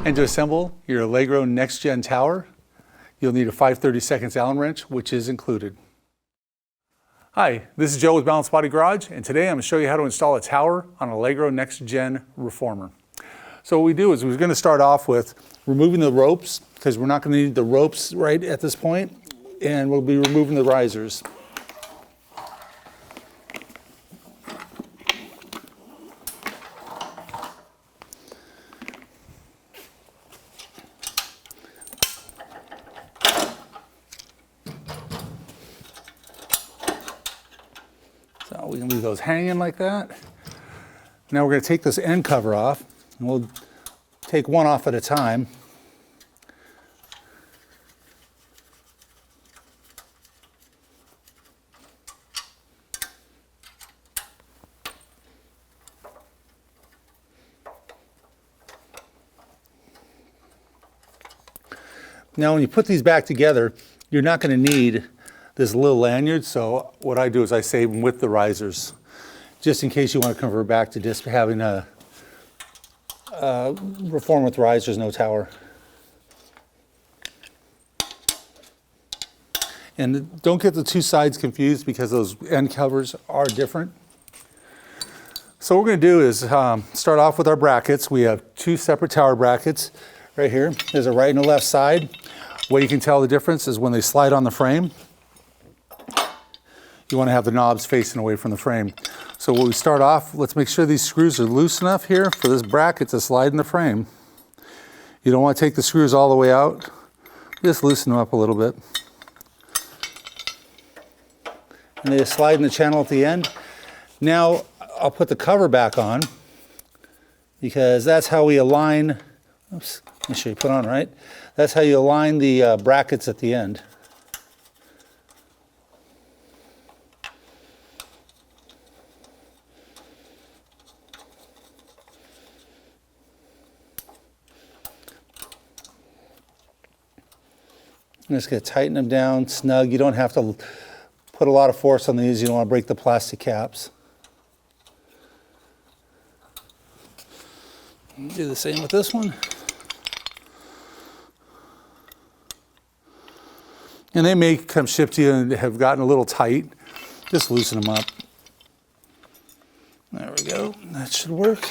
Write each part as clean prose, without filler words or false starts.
And to assemble your Allegro Nextgen tower, you'll need a 5/32 Allen wrench, which is included. Hi, this is Joe with Balanced Body Garage, and today I'm going to show you how to install a tower on an Allegro Nextgen reformer. So what we do is we're going to start off with removing the ropes, because we're not going to need the ropes right at this point, and we'll be removing the risers. So we can leave those hanging like that. Now we're going to take this end cover off, and we'll take one off at a time. Now when you put these back together, you're not going to need this little lanyard, so what I do is I save them with the risers, just in case you want to convert back to just having a reform with risers, no tower. And don't get the two sides confused, because those end covers are different. So what we're going to do is start off with our brackets. We have two separate tower brackets right here. There's a right and a left side. Way you can tell the difference is when they slide on the frame. You want to have the knobs facing away from the frame. So when we start off, let's make sure these screws are loose enough here for this bracket to slide in the frame. You don't want to take the screws all the way out. Just loosen them up a little bit. And they slide in the channel at the end. Now I'll put the cover back on, because that's how we align. Oops, make sure you put on right. That's how you align the brackets at the end. I'm just going to tighten them down snug. You don't have to put a lot of force on these. You don't want to break the plastic caps. Do the same with this one. And they may come shipped to you and have gotten a little tight. Just loosen them up. There we go. That should work.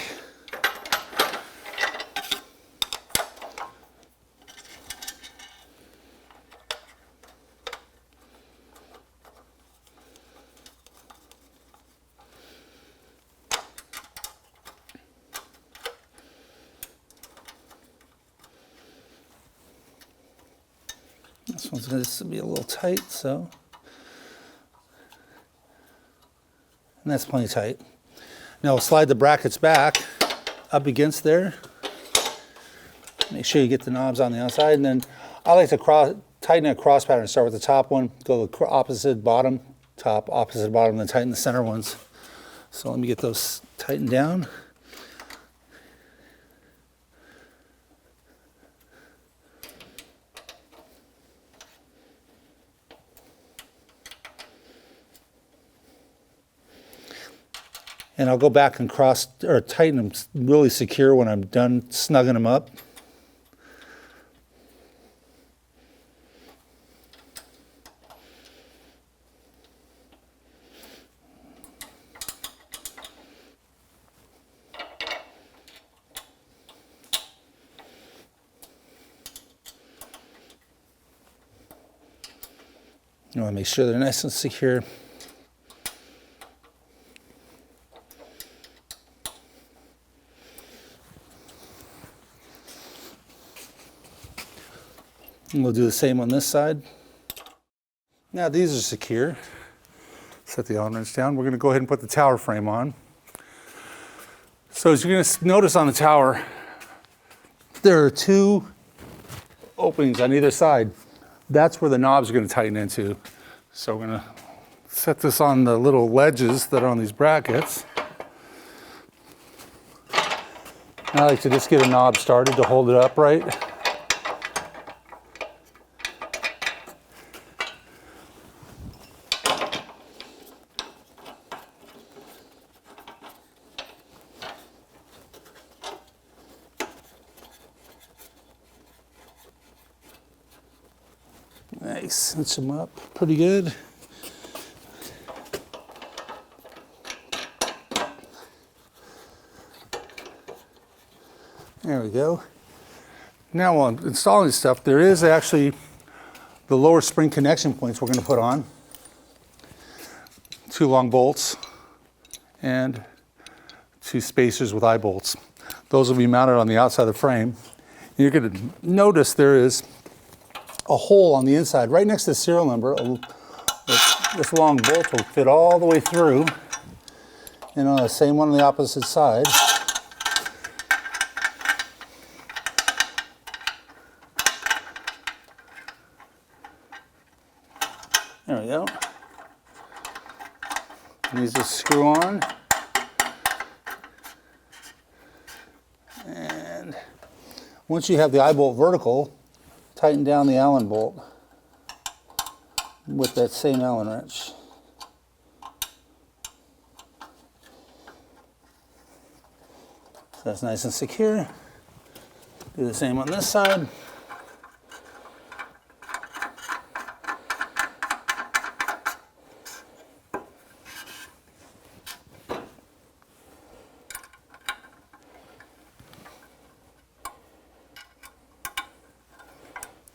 This one's going to be a little tight, so. And that's plenty tight. Now we'll slide the brackets back up against there. Make sure you get the knobs on the outside, and then I like to tighten a cross pattern. Start with the top one, go to the opposite bottom, top, opposite bottom, then tighten the center ones. So let me get those tightened down. And I'll go back and tighten them really secure when I'm done snugging them up. You want to make sure they're nice and secure. And we'll do the same on this side. Now these are secure. Set the Allen wrench down. We're going to go ahead and put the tower frame on. So as you're going to notice on the tower, there are two openings on either side. That's where the knobs are going to tighten into. So we're going to set this on the little ledges that are on these brackets. And I like to just get a knob started to hold it upright. Nice, cinch them up pretty good. There we go. Now on installing stuff, there is actually the lower spring connection points we're going to put on. 2 long bolts and 2 spacers with eye bolts. Those will be mounted on the outside of the frame. You're going to notice there is a hole on the inside right next to the serial number. This long bolt will fit all the way through, and on the same one on the opposite side. There we go. These just screw on. And once you have the eye bolt vertical, tighten down the Allen bolt with that same Allen wrench. So that's nice and secure. Do the same on this side.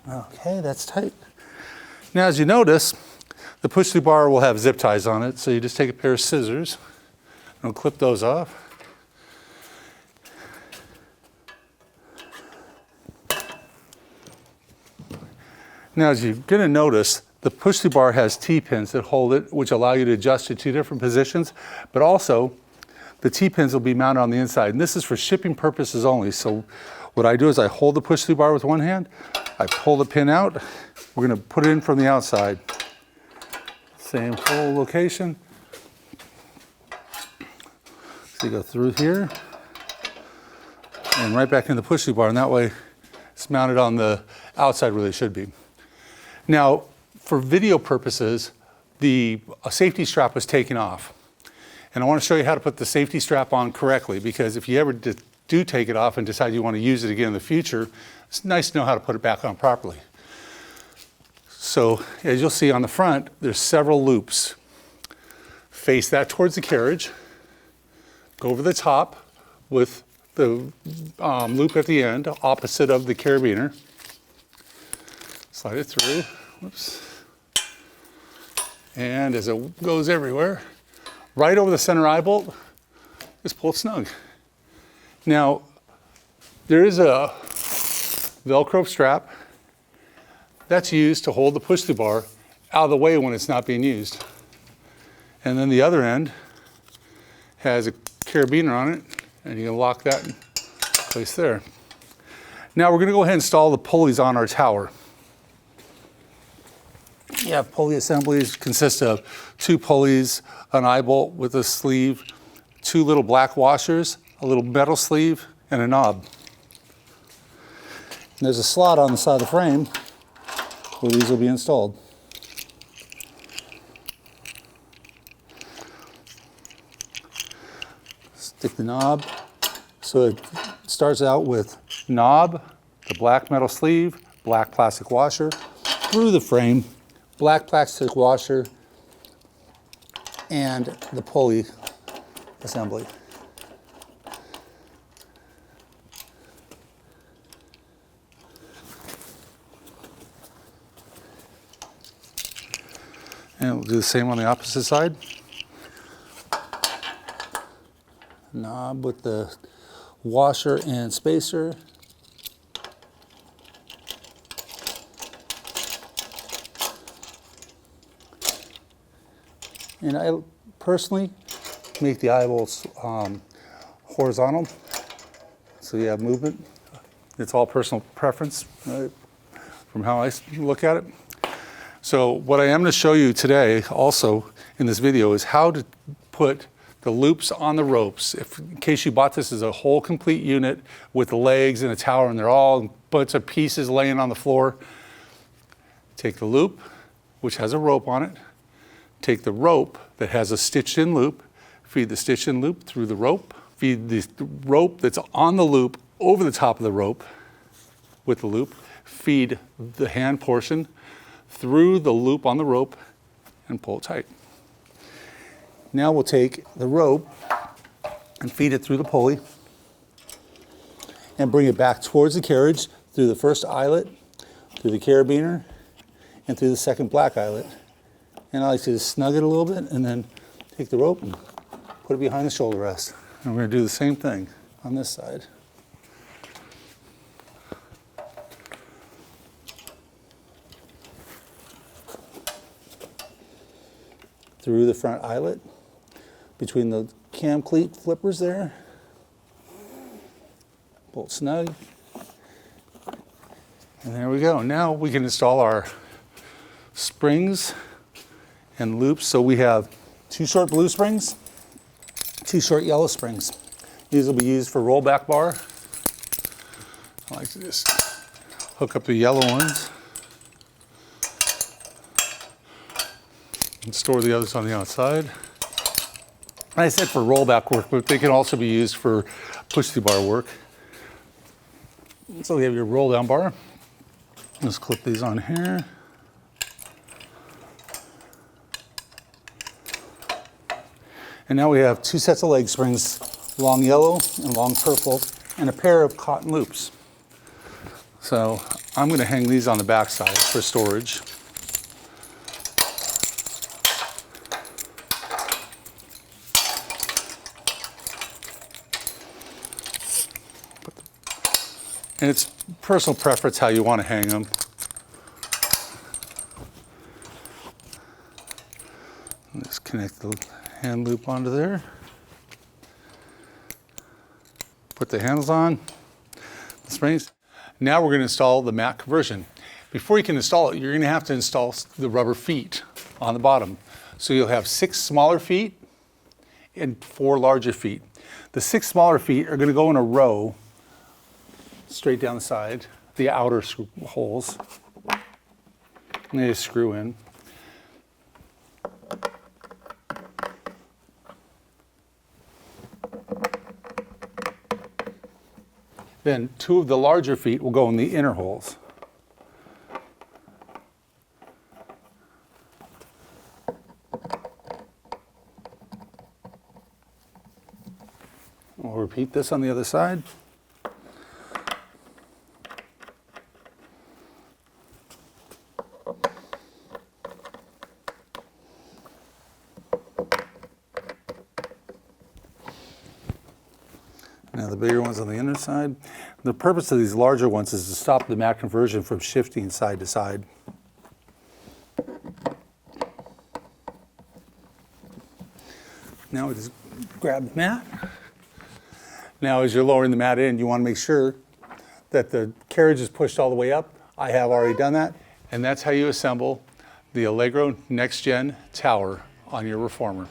Okay, that's tight. Now, as you notice, the push-through bar will have zip ties on it, so you just take a pair of scissors and clip those off. Now, as you're going to notice, the push-through bar has T-pins that hold it, which allow you to adjust to 2 different positions, but also the T-pins will be mounted on the inside, and this is for shipping purposes only. So what I do is I hold the push-through bar with one hand, I pull the pin out, we're going to put it in from the outside. Same whole location. So you go through here and right back in the push-through bar, and that way it's mounted on the outside where they should be. Now, for video purposes, a safety strap was taken off. And I want to show you how to put the safety strap on correctly, because if you ever do take it off and decide you want to use it again in the future, it's nice to know how to put it back on properly. So as you'll see on the front, there's several loops. Face that towards the carriage, go over the top with the loop at the end, opposite of the carabiner. Slide it through, whoops. And as it goes everywhere, right over the center eye bolt, just pull it snug. Now, there is a Velcro strap that's used to hold the push-through bar out of the way when it's not being used. And then the other end has a carabiner on it, and you can lock that in place there. Now we're going to go ahead and install the pulleys on our tower. Yeah, pulley assemblies consist of 2 pulleys, an eye bolt with a sleeve, 2 little black washers, a little metal sleeve, and a knob. And there's a slot on the side of the frame where these will be installed. Stick the knob. So it starts out with knob, the black metal sleeve, black plastic washer, through the frame, black plastic washer, and the pulley assembly. And we'll do the same on the opposite side. Knob with the washer and spacer. And I personally make the eye bolts horizontal, so you have movement. It's all personal preference, right, from how I look at it. So what I am going to show you today also in this video is how to put the loops on the ropes. In case you bought this as a whole complete unit with the legs and a tower and they're all a bunch of pieces laying on the floor, take the loop, which has a rope on it, take the rope that has a stitched in loop, feed the stitched in loop through the rope, feed the rope that's on the loop over the top of the rope with the loop, feed the hand portion through the loop on the rope and pull it tight. Now we'll take the rope and feed it through the pulley and bring it back towards the carriage through the first eyelet, through the carabiner, and through the second black eyelet. And I like to just snug it a little bit and then take the rope and put it behind the shoulder rest. And we're going to do the same thing on this side. Through the front eyelet, between the cam cleat flippers there. Bolt snug. And there we go. Now we can install our springs and loops. So we have 2 short blue springs, 2 short yellow springs. These will be used for rollback bar. I like to just hook up the yellow ones and store the others on the outside. I said for rollback work, but they can also be used for push-through bar work. So we have your roll down bar. Let's clip these on here. And now we have 2 sets of leg springs, long yellow and long purple, and a pair of cotton loops. So I'm going to hang these on the back side for storage. And it's personal preference how you want to hang them. Just connect the hand loop onto there. Put the handles on, the springs. Now we're going to install the mat conversion. Before you can install it, you're going to have to install the rubber feet on the bottom. So you'll have 6 smaller feet and 4 larger feet. The 6 smaller feet are going to go in a row straight down the side, the outer holes, and they just screw in. Then 2 of the larger feet will go in the inner holes. We'll repeat this on the other side. Now the bigger ones on the inner side. The purpose of these larger ones is to stop the mat conversion from shifting side to side. Now we just grab the mat. Now as you're lowering the mat in, you want to make sure that the carriage is pushed all the way up. I have already done that. And that's how you assemble the Allegro Nextgen tower on your reformer.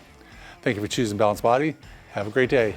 Thank you for choosing Balanced Body. Have a great day.